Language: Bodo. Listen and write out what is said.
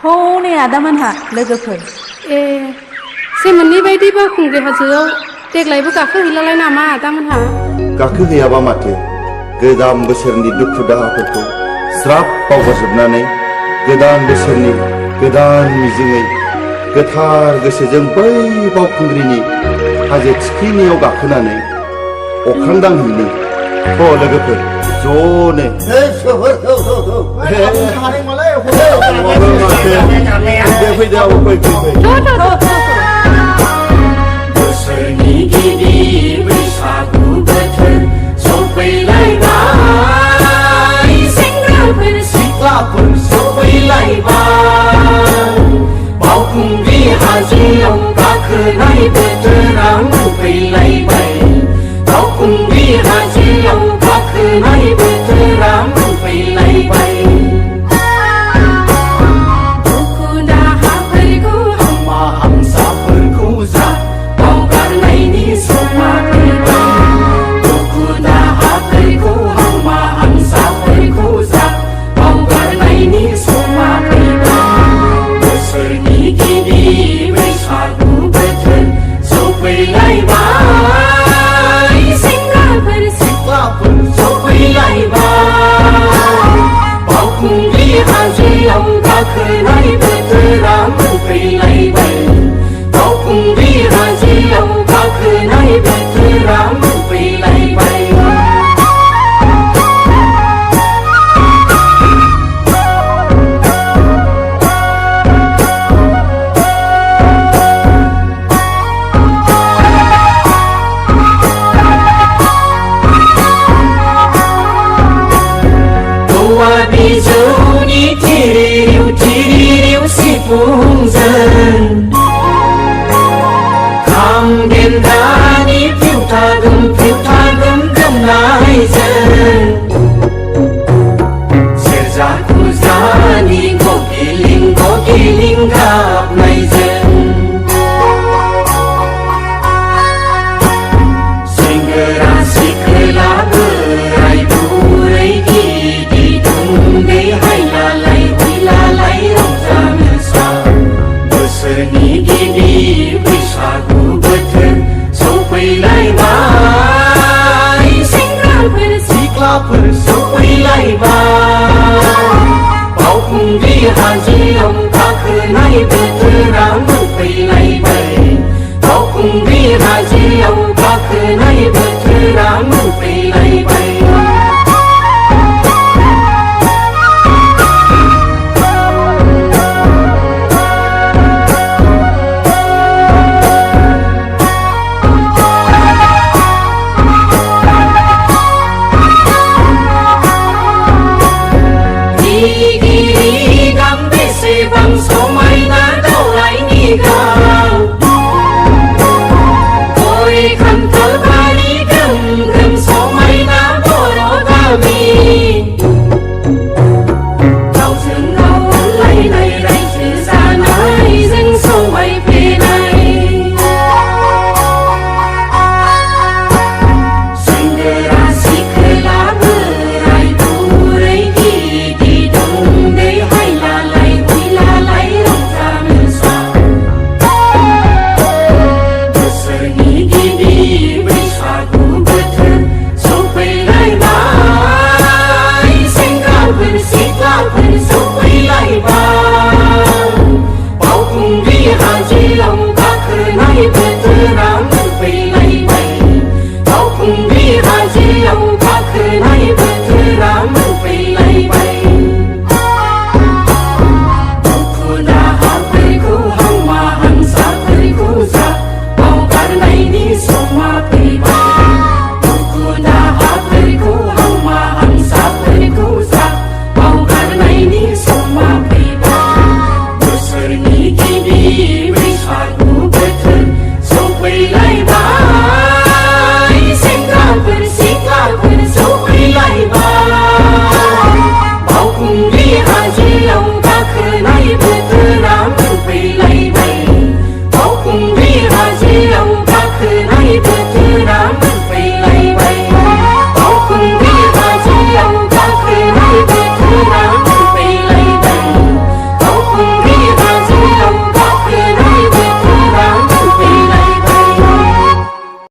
हनै आदामोनहा लोगोफोर ए सेमोननि बायदि बावखुंग्रि हाजोआव देग्लायबो गाखोहैलालाय नामा आदामोनहा? गाखोहैयाबा माथो गोदान बोसोरनि दुखु दाहाफोरखौ ज्राब बावगारजोबनानै गोदान बोसोरनि गोदान मिजिङै गोथार गोसोजों बै बावखुंग्रिनि हाजो थिखिनियाव गाखोनानै अख्रां दांहैनो लोगोफोर ज'नो बोसोरनि गिबि बैसागु बोथोर सफैलायबाय सेंग्राफोर सिख्लाफोर सफैलायबाय बावखुंग्रि हाजोआव गाखोनाय बोथोरा मोनफैलायबाय बावखुंग्रि हाजोआव गाखोनाय बोथोरा मोनफैलायबाय दुखु दाहाफोरखौ हामा हांसाफोरखौ जा बावगारनायनि समा फैबाय दुखु दाहाफोरखौ हामा हांसाफोरखौ जा बावगारनायनि समा फैबाय बोसोरनि गिबि बैसागु बोथोर सफैलायबाय सेंग्राफोर सिख्लाफोर सफैलायबाय बावखुंग्रि हाजोआव गाखोनाय बोथोरा मोनफैलायबाय बावखुंग्रि हाजोआव गाखोनाय बोथोरा मोनफैलायबाय बिजौनि थिरिरिउ थिरिरिउ सिफुंजों खाम गेन्दानि फिउथागोम गोमनायजों सेरजा खुजानि गगिलिं गाबनायजों सेंग्रा सिख्ला बोराय बुरै उन्दै हायलालाय हुइलालाय रंजा मोसा बोसोरनि गिबि बैसागु बोथोर सफैलायबाय सेंग्राफोर सिख्लाफोर सफैलायबाय बावखुंग्रि हाजोआव गाखोनाय बोथोरा मोनफैलायबाय बावखुंग्रि हाजोआव गाखोनाय बोथोरा मोनफैलायबाय Bye.